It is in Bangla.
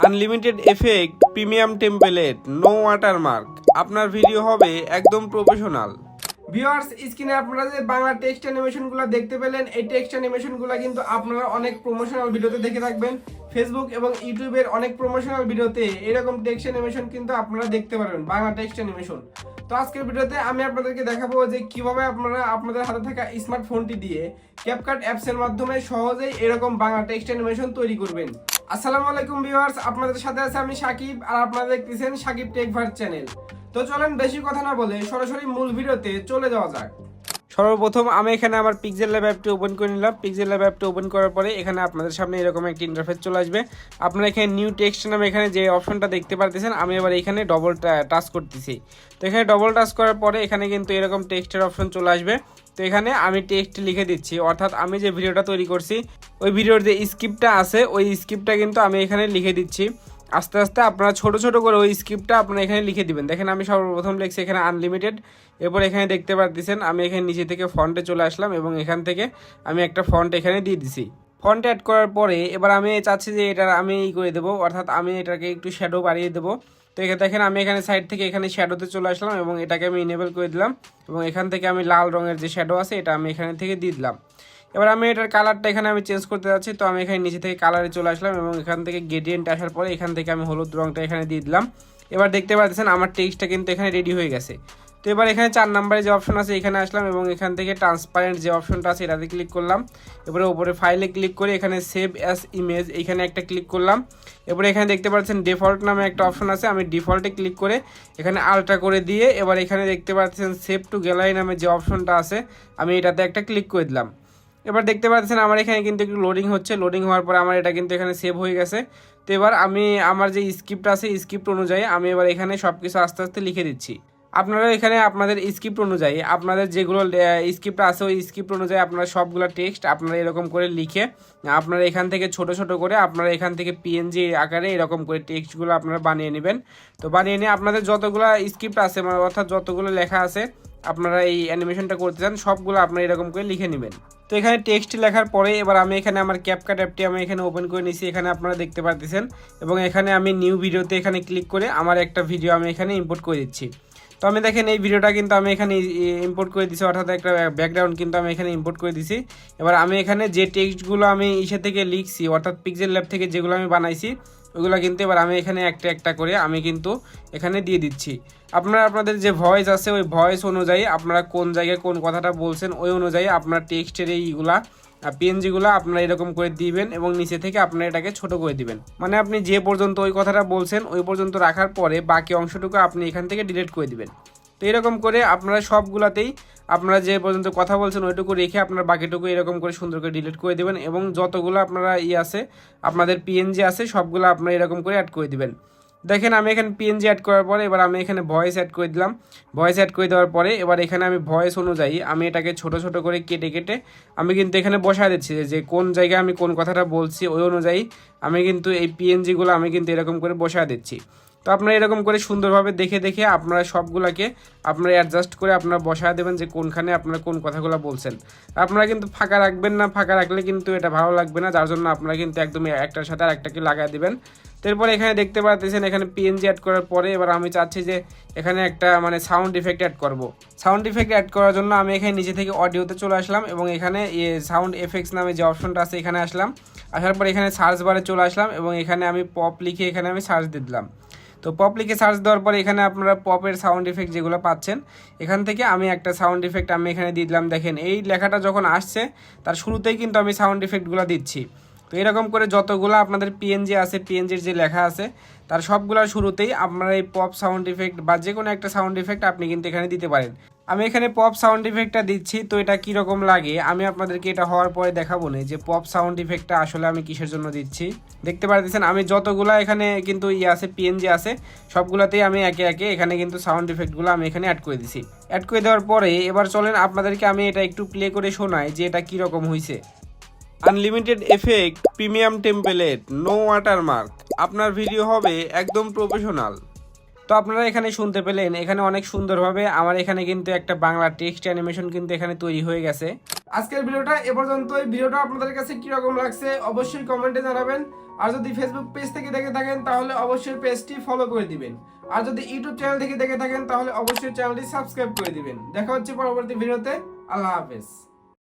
Unlimited effect, premium template, no watermark. আপনার ভিডিও হবে একদম প্রফেশনাল। ভিউয়ার্স, স্ক্রিনে আপনারা যে বাংলা টেক্সট অ্যানিমেশনগুলো দেখতে পেলেন, এই টেক্সট অ্যানিমেশনগুলো কিন্তু আপনারা অনেক প্রমোশনাল ভিডিওতে দেখে থাকবেন। ফেসবুক এবং ইউটিউবের অনেক প্রমোশনাল ভিডিওতে এরকম টেক্সট অ্যানিমেশন কিন্তু আপনারা দেখতে পারবেন, বাংলা টেক্সট অ্যানিমেশন। তো আজকের ভিডিওতে আমি আপনাদেরকে দেখাবো যে কিভাবে আপনারা আপনাদের হাতে থাকা স্মার্টফোনটি দিয়ে ক্যাপকাট অ্যাপসের মাধ্যমে সহজেই এরকম বাংলা টেক্সট অ্যানিমেশন তৈরি করবেন। আসসালামু আলাইকুম ভিউয়ার্স, আপনাদের সাথে আছে আমি সাকিব, আর আপনারা দেখতেছেন সাকিব টেক ভার্স চ্যানেল। তো চলেন বেশি কথা না বলে সরাসরি মূল ভিডিওতে চলে যাওয়া যাক। সর্বপ্রথম আমি এখানে আমার পিক্সেল ল্যাব অ্যাপটি ওপেন করে নিলাম। পিক্সেল ল্যাব অ্যাপটি ওপেন করার পরে এখানে আপনাদের সামনে এরকম একটি ইন্টারফেস চলে আসবে। আপনারা এখানে নিউ টেক্সট নামে এখানে যে অপশনটা দেখতে পারতেছেন, আমি এবার এখানে ডবল টাচ করতেছি। তো এখানে ডবল টাচ করার পরে এখানে কিন্তু এরকম টেক্সটের অপশন চলে আসবে। তো এখানে আমি টেক্সট লিখে দিচ্ছি, অর্থাৎ আমি যে ভিডিওটা তৈরি করছি ওই ভিডিওর যে স্ক্রিপ্টটা আছে ওই স্ক্রিপ্টটা কিন্তু আমি এখানে লিখে দিচ্ছি। আস্তে আস্তে আপনারা ছোট ছোট করে ওই স্ক্রিপ্টটা আপনারা এখানে লিখে দিবেন। দেখেন আমি সর্বপ্রথম লিখছি এখানে আনলিমিটেড। এরপর এখানে দেখতে পাচ্ছেন আমি এখানে নিচে থেকে ফন্টে চলে আসলাম এবং এখান থেকে আমি একটা ফন্ট এখানে দিয়ে দিছি। ফন্ট অ্যাড করার পরে এবার আমি চাচ্ছি যে এটা আমি করে দেবো, অর্থাৎ আমি এটাকে একটু শ্যাডো বাড়িয়ে দেবো। তো এখানে দেখেন আমি এখানে সাইড থেকে এখানে শ্যাডোতে চলে আসলাম এবং এটাকে আমি ইনেবল করে দিলাম এবং এখান থেকে আমি লাল রঙের যে শ্যাডো আছে এটা আমি এখানে থেকে দিয়ে দিলাম। এবার আমি এটার কালারটা এখানে আমি চেঞ্জ করতে যাচ্ছি। তো আমি এখানে নিচে থেকে কালারে চলে আসলাম এবং এখান থেকে গ্রেডিয়েন্ট আসার পরে এখান থেকে আমি হলুদ রঙটা এখানে দিয়ে দিলাম। এবার দেখতে পাচ্ছেন আমার টেক্সটটা কিন্তু এখানে রেডি হয়ে গেছে। তো এবার এখানে 4 নম্বরে যে অপশন আছে এখানে আসলাম এবং এখান থেকে ট্রান্সপারেন্ট যে অপশনটা আছে এটাতে ক্লিক করলাম। এবারে উপরে ফাইলে ক্লিক করে এখানে সেভ অ্যাজ ইমেজ এইখানে একটা ক্লিক করলাম। এবারে এখানে দেখতে পাচ্ছেন ডিফল্ট নামে একটা অপশন আছে, আমি ডিফল্টে ক্লিক করে এখানে আলট্রা করে দিয়ে এবার এখানে দেখতে পাচ্ছেন সেভ টু গ্যালারি নামে যে অপশনটা আছে আমি এটাতে একটা ক্লিক করে দিলাম। এবার দেখতে পাচ্ছেন আমার এখানে কিন্তু একটু লোডিং হচ্ছে। লোডিং হওয়ার পরে আমার এটা কিন্তু এখানে সেভ হয়ে গেছে। তো এবার আমি আমার যে স্ক্রিপ্ট আছে স্ক্রিপ্ট অনুযায়ী আমি এবার এখানে সব কিছু আস্তে আস্তে লিখে দিচ্ছি। আপনারা এখানে আপনাদের স্ক্রিপ্ট অনুযায়ী আপনাদের যেগুলো স্ক্রিপ্ট আছে ওই স্ক্রিপ্ট অনুযায়ী আপনারা সবগুলো টেক্সট আপনারা এরকম করে লিখে আপনারা এখান থেকে ছোট ছোট করে আপনারা এখান থেকে পিএনজি আকারে এরকম করে টেক্সটগুলো আপনারা বানিয়ে নেবেন। তো বানিয়ে নিয়ে আপনাদের যতগুলো স্ক্রিপ্ট আছে মানে অর্থাৎ যতগুলো লেখা আছে আপনারা এই অ্যানিমেশনটা করতে চান সবগুলো আপনারা এরকম করে লিখে নেবেন। তো এখানে টেক্সট লেখার পরে এবার আমি এখানে আমার ক্যাপকাট অ্যাপটি আমি এখানে ওপেন করে নিয়েছি, এখানে আপনারা দেখতে পাচ্ছেন এবং এখানে আমি নিউ ভিডিওতে এখানে ক্লিক করে আমার একটা ভিডিও আমি এখানে ইম্পোর্ট করে দিচ্ছি। তো আমি দেখেন এই ভিডিওটা কিন্তু আমি এখানে ইম্পোর্ট করে দিছি, অর্থাৎ একটা ব্যাকগ্রাউন্ড কিন্তু আমি এখানে ইম্পোর্ট করে দিছি। এবার আমি এখানে যে টেক্সটগুলো আমি ইসে থেকে লিখছি অর্থাৎ পিক্সেল ল্যাব থেকে যেগুলো আমি বানাইছি ওইগুলো কিন্তু এবার আমি এখানে একটা একটা করে আমি কিন্তু এখানে দিয়ে দিচ্ছি। আপনারা আপনাদের যে ভয়েস আছে ওই ভয়েস অনুযায়ী আপনারা কোন জায়গায় কোন কথাটা বলছেন ওই অনুযায়ী আপনার টেক্সটের এইগুলা পিএনজিগুলো আপনারা এরকম করে দিবেন এবং নিচে থেকে আপনারা এটাকে ছোট করে দিবেন। মানে আপনি যে পর্যন্ত ওই কথাটা বলছেন ওই পর্যন্ত রাখার পরে বাকি অংশটুকু আপনি এখান থেকে ডিলিট করে দিবেন। তো এরকম করে আপনারা সবগুলাতেই আপনারা যে পর্যন্ত কথা বলছেন ওইটুকু রেখে আপনার বাকিটুকু এরকম করে সুন্দর করে ডিলিট করে দিবেন এবং যতগুলো আপনারা আছে আপনাদের পিএনজি আছে সবগুলো আপনারা এরকম করে অ্যাড করে দিবেন। দেখেন আমি এখানে পিএনজি অ্যাড করার পরে এবার আমি এখানে ভয়েস অ্যাড করে দিলাম। ভয়েস অ্যাড করে দেওয়ার পরে এবার এখানে আমি ভয়েস অনুযায়ী আমি এটাকে ছোট ছোট করে কেটে কেটে আমি কিন্তু এখানে বসায় দিচ্ছি যে কোন জায়গায় আমি কোন কথাটা বলছি ওই অনুযায়ী আমি কিন্তু এই পিএনজিগুলো আমি কিন্তু এরকম করে বসায় দিচ্ছি। তো আপনারা এরকম করে সুন্দরভাবে দেখে দেখে আপনারা সবগুলোকে আপনারা অ্যাডজাস্ট করে আপনারা বসায় দেবেন যে কোনখানে আপনারা কোন কথাগুলো বলছেন। আপনারা কিন্তু ফাঁকা রাখবেন না, ফাঁকা রাখলে কিন্তু এটা ভালো লাগবে না, যার জন্য আপনারা কিন্তু একদম একটার সাথে আরেকটাকে লাগায় দেবেন। তারপরে এখানে দেখতে পাচ্ছেন এখানে পিএনজি অ্যাড করার পরে এবার আমি চাচ্ছি যে এখানে একটা মানে সাউন্ড ইফেক্ট অ্যাড করব। সাউন্ড ইফেক্ট অ্যাড করার জন্য আমি এখানে নিচে থেকে অডিওতে চলে আসলাম এবং এখানে সাউন্ড এফেক্টস নামে যে অপশনটা আছে এখানে আসলাম। আসার পর এখানে সার্চ বারে চলে আসলাম এবং এখানে আমি পপ লিখে এখানে আমি সার্চ দিয়ে দিলাম। তো পপ লিখে সার্চ দেওয়ার পরে এখানে আপনারা পপের সাউন্ড ইফেক্ট যেগুলো পাচ্ছেন এখান থেকে আমি একটা সাউন্ড ইফেক্ট আমি এখানে দিয়ে দিলাম। দেখেন এই লেখাটা যখন আসছে তার শুরুতেই কিন্তু আমি সাউন্ড ইফেক্টগুলো দিচ্ছি। তো এরকম করে যতগুলো আপনাদের পিএনজি আছে পিএনজির যে লেখা আছে তার সবগুলোর শুরুতেই আপনারা এই পপ সাউন্ড ইফেক্ট বা যে কোনো একটা সাউন্ড ইফেক্ট আপনি কিন্তু এখানে দিতে পারেন। আমি এখানে পপ সাউন্ড ইফেক্টটা দিচ্ছি। তো এটা কীরকম লাগে আমি আপনাদেরকে এটা হওয়ার পরে দেখাবো না যে পপ সাউন্ড ইফেক্টটা আসলে আমি কিসের জন্য দিচ্ছি। দেখতে পাচ্ছেন আমি যতগুলো এখানে কিন্তু আছে পিএনজি আছে সবগুলোতেই আমি একে একে এখানে কিন্তু সাউন্ড ইফেক্টগুলো আমি এখানে অ্যাড করে দিছি। অ্যাড করে দেওয়ার পরে এবার চলেন আপনাদেরকে আমি এটা একটু প্লে করে শোনাই যে এটা কীরকম হয়েছে। Unlimited effect, premium template, no watermark. আপনার ভিডিও হবে একদম প্রফেশনাল। তো আপনারা এখানে শুনতে পেলেন এখানে অনেক সুন্দরভাবে আমার এখানে কিন্তু একটা বাংলা টেক্সট অ্যানিমেশন কিন্তু এখানে তৈরি হয়ে গেছে। আজকের ভিডিওটা এ পর্যন্তই। ভিডিওটা আপনাদের কাছে কিরকম লাগছে অবশ্যই কমেন্টে জানাবেন। আর যদি ফেসবুক পেজ থেকে দেখে থাকেন তাহলে অবশ্যই পেজটি ফলো করে দিবেন। আর যদি ইউটিউব চ্যানেল থেকে দেখে থাকেন তাহলে অবশ্যই চ্যানেলটি সাবস্ক্রাইব করে দিবেন। দেখা হচ্ছে পরবর্তী ভিডিওতে। আল্লাহ হাফেজ।